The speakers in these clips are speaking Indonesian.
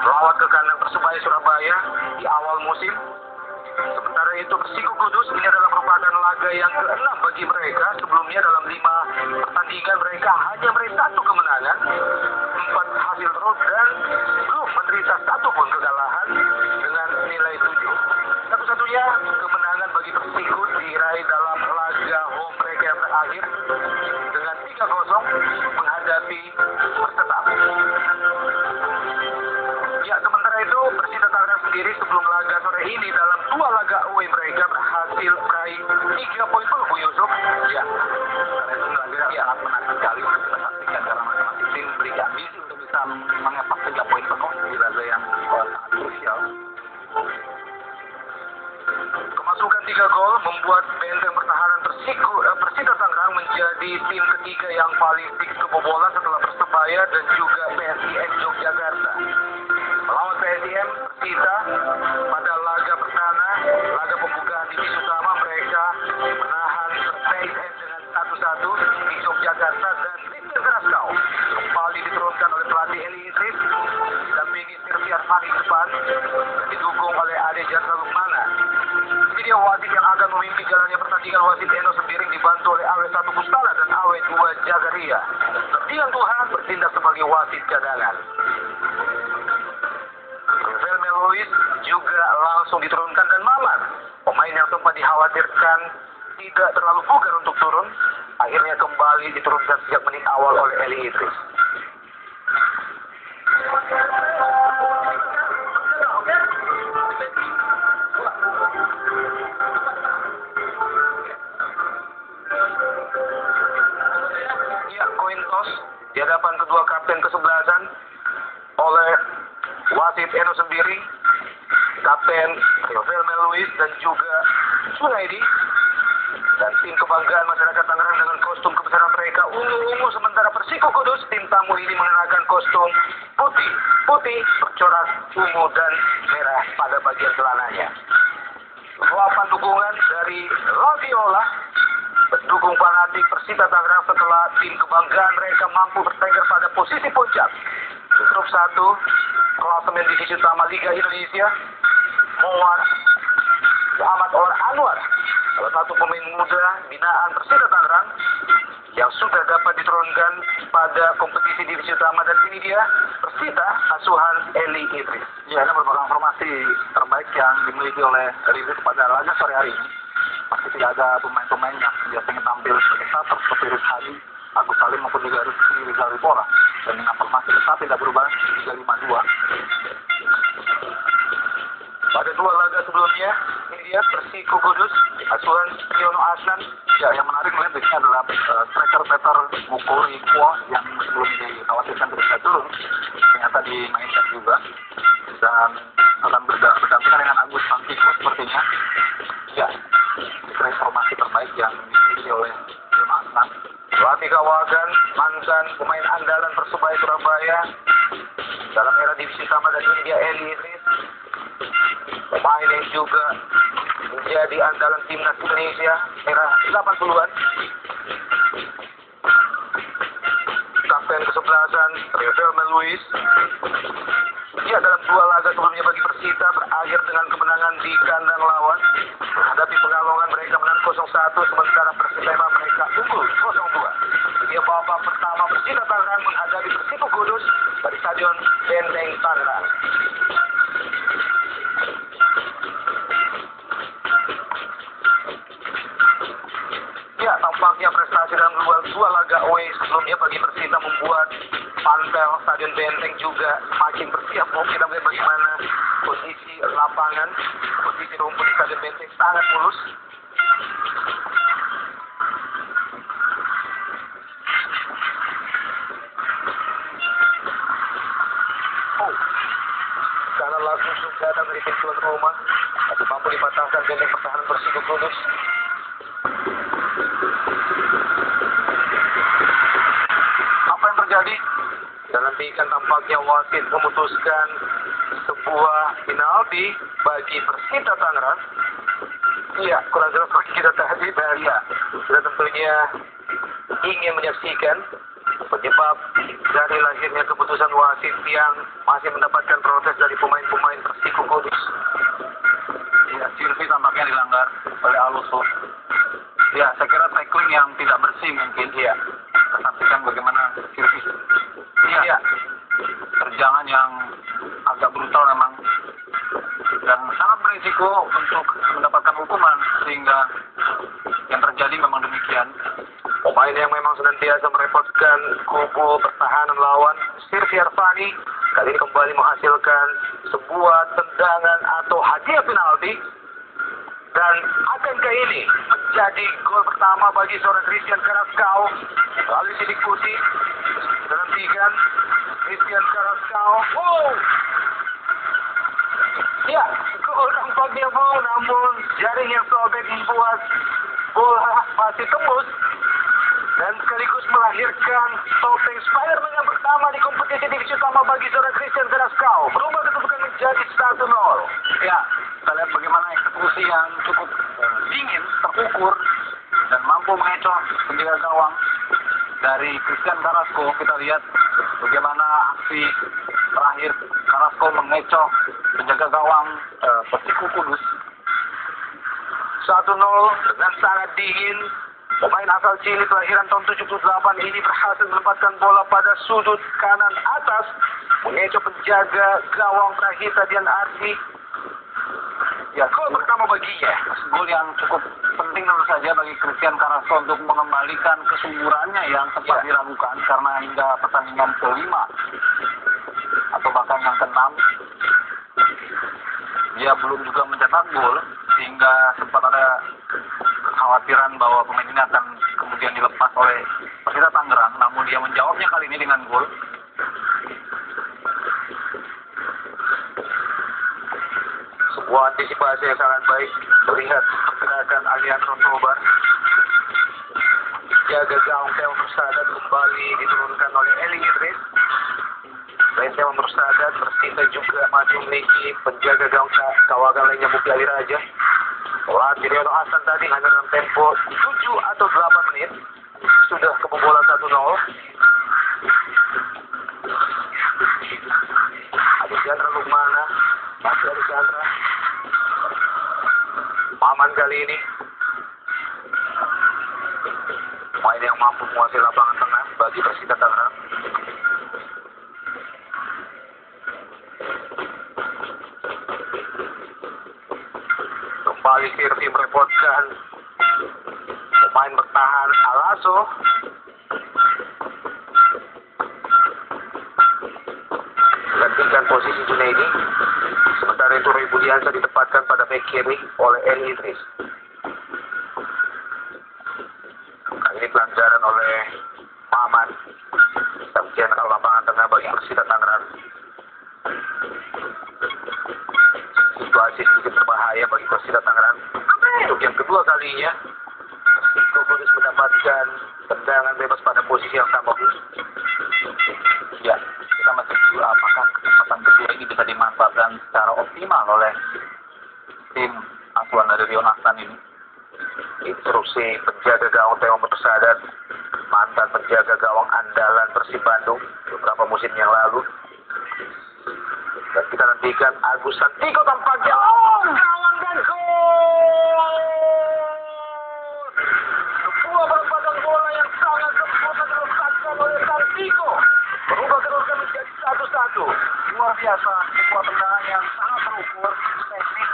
lawat ke kandang Persebaya Surabaya di awal musim. Sementara itu Persiko Kudus ini adalah merupakan laga yang ke-6 bagi mereka. Sebelumnya dalam 5 pertandingan mereka hanya meraih 1 kemenangan, 4 hasil draw dan belum menderita satupun kekalahan dengan nilai 7. Satu-satunya kemenangan bagi Persiko diraih dalam laga home mereka yang terakhir dengan 3-0 menghadapi Persetap. Ya, sementara itu Persita Tangerang sendiri sebelum laga sore ini dalam 2 laga away mereka berhasil meraih 3 poin penuh, Bu Yusuf. Ya, karena itu laga sangat menarik sekali untuk kita saksikan karena masing-masing tim beri ambisi untuk bisa mengepak 3 poin penuh di laga yang sangat krusial. Kemasukan 3 gol membuat benteng pertahanan Persita Tangerang menjadi tim ketiga yang paling fix kebobolan setelah Persebaya dan juga PSIS Yogyakarta. Melawan PSIM Persita pada laga perdana, laga pembukaan divisi utama mereka menahan PSIS dengan 1-1 di Yogyakarta dan Christian Karaskau kembali diturunkan oleh pelatih Eli Idris didampingi Sirvi Arfani depan didukung oleh Ade Jasa Lukmana. Ini dia wasit yang akan memimpin jalannya pertandingan. Wasit Eno Sembiring dibantu oleh AW1 Bustana dan AW2 Jagaria. Dengan Tuhan bertindak sebagai wasit cadangan. Rafael Melois juga langsung diturunkan dan Maman, pemain yang sempat dikhawatirkan tidak terlalu bugar untuk turun, akhirnya kembali diturunkan sejak menit awal oleh Eli Idris. Ya, koin toss di hadapan kedua kapten kesebelasan oleh wasit Eno Sembiring, kapten Rafael Meluis dan juga Sunaidi, dan tim kebanggaan masyarakat Tangerang dengan kostum kebesaran mereka ungu-ungu, sementara Persiko Kudus tim tamu ini mengenakan kostum putih bercorak ungu dan merah pada bagian celananya. Luapan dukungan dari Laviola pendukung fanatik Persita Tangerang setelah tim kebanggaan mereka mampu bertengger pada posisi puncak di grup 1 klasemen divisi utama Liga Indonesia. Muhammad Anwar, salah satu pemain muda binaan Persita Tangerang yang sudah dapat diturunkan pada kompetisi divisi utama, dan ini dia Persita asuhan Eli Idris. Ya, ini merupakan formasi terbaik yang dimiliki oleh Eli Idris pada laga sore hari ini. Pasti tidak ada pemain-pemain yang biasanya tampil sebagai starter seperti Rizhadi, Agus Salim maupun juga Rizal Ripola. Dan dengan formasi tetap tidak berubah 3-5-2. Pada 2 laga sebelumnya, ini dia Persiko Kudus asuhan Yono Asnan. Ya, yang menarik melihat di sini adalah striker Peter Mukori Kwo yang sebelum dikhawatirkan tidak bisa turun, ternyata dimainkan juga dan akan berdampingan dengan Agus Santiko sepertinya. Ya, reformasi terbaik yang dimiliki oleh Yono Asnan. Pelatih kawakan mantan pemain andalan Persebaya Surabaya dalam era divisi utama, dan ini dia Eli Idris, pemain yang juga menjadi andalan timnas Indonesia era 80-an. Kapten kesebelasan Rafael Meluis. Ya, dalam 2 laga sebelumnya bagi Persita berakhir dengan kemenangan di kandang lawan. Menghadapi Pekalongan mereka menang 0-1, sementara Persema mereka unggul 0-2. Dia babak pertama Persita Tangerang menghadapi Persiko Kudus dari Stadion Benteng Tangerang. Ya, tampaknya prestasi dalam 2 laga away sebelumnya bagi Persita membuat pantel Stadion Benteng juga semakin bersiap. Kita melihat bagaimana posisi lapangan, posisi rumput di Stadion Benteng sangat mulus. Karena langsung datang dari tuan rumah, tapi mampu dipatahkan benteng pertahanan Persiko Kudus. Apa yang terjadi? Nantikan tampaknya wasit memutuskan sebuah penalti bagi Persita Tangerang. Iya, kurang jelas bagi kita tadi, dan ya, kita tentunya ingin menyaksikan penyebab dari lahirnya keputusan wasit yang masih mendapatkan protes dari pemain-pemain Persiko Kudus. Ya, Sylvie tampaknya dilanggar oleh Alonso. Ya, saya kira tackling yang tidak bersih mungkin. Ya, kita saksikan bagaimana Sylvie. Ya, terjangan yang agak brutal memang. Dan sangat berisiko untuk mendapatkan hukuman, sehingga yang terjadi memang demikian. Pemain yang memang senantiasa merepotkan kubu pertahanan lawan, Sirvi Arfani, kali ini kembali menghasilkan sebuah tendangan atau hadiah penalti. Dan akankah ini menjadi gol pertama bagi seorang Christian Carrasco melalui sidik putih? Kita nantikan Christian Carrasco. Wow! Ya, gol nampaknya mau, namun jaring yang sobek membuat bola masih tembus dan sekaligus melahirkan topeng Spiderman yang pertama di kompetisi divisi utama bagi seorang Christian Carrasco. Berubah kedudukan menjadi 1-0. Ya, kita lihat bagaimana eksekusi yang cukup dingin, terukur, dan mampu mengecoh penjaga gawang dari Christian Carrasco. Kita lihat bagaimana aksi terakhir Carrasco mengecoh penjaga gawang Persiko Kudus. 1-0 dengan sangat dingin. Pemain asal Chili kelahiran tahun 78 ini berhasil menempatkan bola pada sudut kanan atas, mengecoh penjaga gawang Prahita Dian Ardi. Ya, gol pertama baginya. Gol yang cukup penting tentu saja bagi Christian Carrasco untuk mengembalikan kesuburannya yang sempat diragukan karena hingga pertandingan kelima atau bahkan yang keenam dia belum juga mencetak gol, sehingga sempat ada kekhawatiran bahwa pemain ini akan kemudian dilepas oleh Persita Tangerang, namun dia menjawabnya kali ini dengan gol. Sebuah antisipasi yang sangat baik melihat pergerakan Alejandro Tobar. Jaga gawang Theo Mursadat kembali diturunkan oleh Eli Idris. Selain Theo Mursadat, Persita juga masih memiliki penjaga gawang kawagan lainnya Mufi Ali Raja. Pelatih Riono Hasan tadi hanya dalam tempo 7 atau 8 menit sudah kebobolan 1-0. Alexandra Lukmana, masih Alexandra. Maman kali ini pemain yang mampu menguasai lapangan tengah bagi Persita Tangerang. Kembali Sirvi merepotkan pemain bertahan Alaso. Gantikan posisi Junaidi. Sementara itu Roy Budiansa ditempatkan pada bek kiri oleh Eli Idris. Kali ini pelanggaran oleh Maman. Staf Jenderal lapangan tengah bagi Persita Tangerang. Situasi sedikit berbahaya bagi Persita Tangerang. Untuk yang kedua kalinya, Persiko Kudus mendapatkan tendangan bebas pada posisi yang sama. Ya, kita masih tahu apakah kesempatan kedua ini bisa dimanfaatkan secara optimal oleh tim asuhan dari Riono Hasan ini. Instruksi penjaga gawang Theo Mursadat, mantan penjaga gawang andalan Persib Bandung beberapa musim yang lalu. Dan kita nantikan Agus Santiko tampaknya gawang dan gol. Sebuah perempatan bola yang sangat sempurna diletakkan oleh Santiko. Berubah kedudukan menjadi 1-1. Luar biasa, sebuah tendangan yang sangat terukur, teknik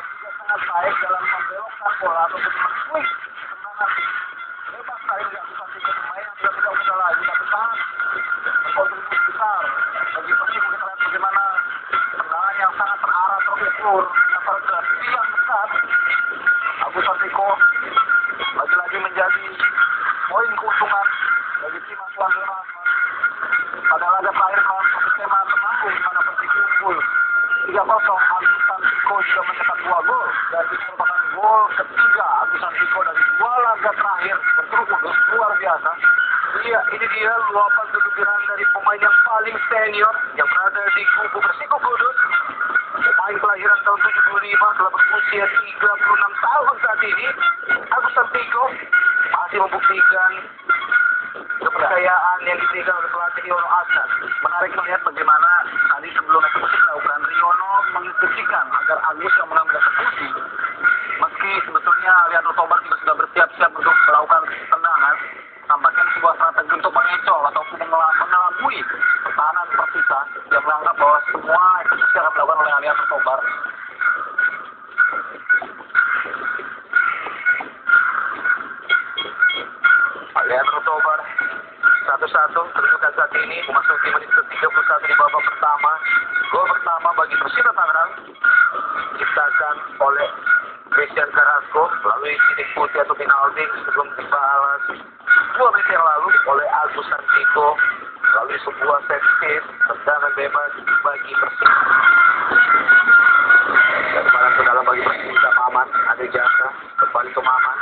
juga sangat baik dalam membelokkan bola atau men-swing tendangan bebas kali ini dilakukan tiga pemain yang tidak mudah lagi, tapi sangat berkontribusi besar bagi Persib. Kita lihat bagaimana tendangan yang sangat terarah, terukur, yang tergati, yang besar. Agus Santiko lagi-lagi menjadi poin keuntungan bagi tim asuhan Riono Hasan. Pada laga terakhir melawan Persema Temanggung, di mana Persib unggul 3-0, Agus Santiko juga mencetak 2 gol, dan itu merupakan gol ketiga Agus Santiko dari 2 laga terakhir berturut-turut. Luar biasa. Iya, ini dia luapan kesugiran dari pemain yang paling senior yang berada di kubu Persiko Kudus. Pemain kelahiran tahun 75 telah berusia 36 tahun saat ini. Agus Santiko masih membuktikan kepercayaan yang diberikan oleh berharap bahwa semua eksekusi akan dilakukan oleh Alianza Tobar. Alianza Tobar 1-1 kedudukan saat ini memasuki menit ke-31 di babak pertama. Gol pertama bagi Persita Tangerang diciptakan oleh Christian Carrasco melalui titik putih atau penalti sebelum dibalas 2 menit yang lalu oleh Agus Santiko melalui sebuah set piece tendangan bebas bagi Persita. Dan barang ke dalam bagi Persita. Maman ada jasa kembali ke Maman.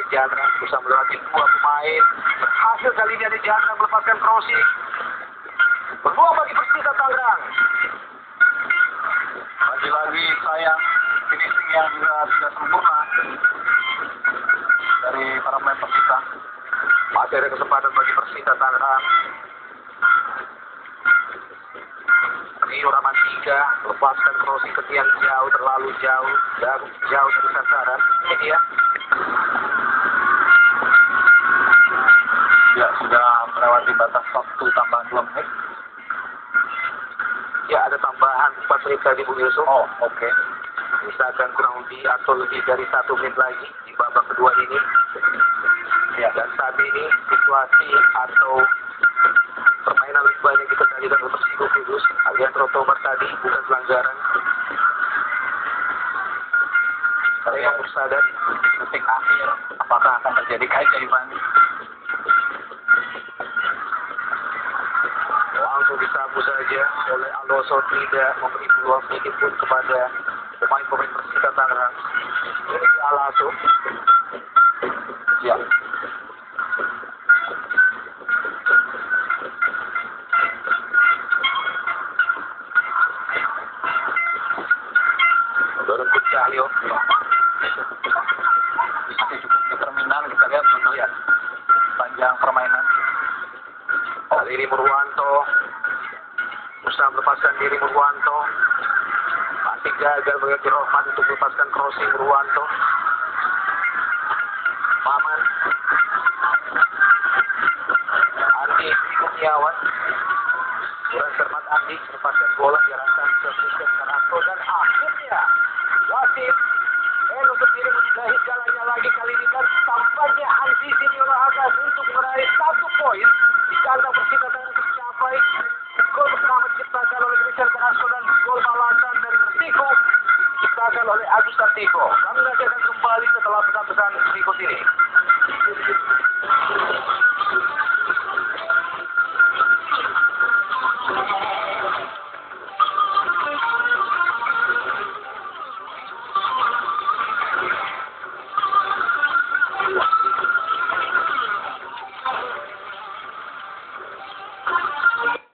Jandra berusaha melewati 2 pemain. Berhasil kali ini ada Jandra melepaskan crossing. Peluang bagi Persita Tangerang. Lagi-lagi sayang finishing yang juga tidak sempurna dari para pemain Persita. Masih ada kesempatan bagi Persita Tangerang. Rio Ramadika melepaskan crossing ke tiang jauh, terlalu jauh dari sasaran. Ini dia. Ya, sudah melewati batas waktu tambahan 2 menit. Ya, ada tambahan 4 menit tadi Bung Yusuf. Oh, oke. Misalkan kurang lebih atau lebih dari 1 menit lagi di babak kedua ini. Ya, dan saat ini situasi atau permainan lebih banyak dikendalikan oleh Persiko Virus. Alianza Tobar tadi bukan pelanggaran. Saya bersadar Detik akhir, apakah akan terjadi keajaiban? Langsung disapu saja oleh Alonso, tidak memberi peluang sedikit pun kepada pemain-pemain Persita Tangerang. Ini Alonso. Ya. Dorong ke Cahyo. Masih cukup determinan, kita lihat dulu ya panjang permainan. Kali ini Murwanto berusaha melepaskan diri. Murwanto masih gagal bagi Rohman untuk melepaskan crossing. Murwanto Maman Andi Kurniawan kurang cermat. Andi melepaskan bola diarahkan ke Christian Carrasco dan akhirnya wasit untuk diri menjadi jalannya lagi. Kali ini kan tampaknya Ansi Senior Agas untuk meraih 1 poin di kandang Persita Tangerang mencapai gol pertama diciptakan oleh Christian Carrasco dan gol balasan dari Persiko diciptakan oleh Agus Santiko. Kami nanti akan kembali setelah pesan-pesan berikut ini.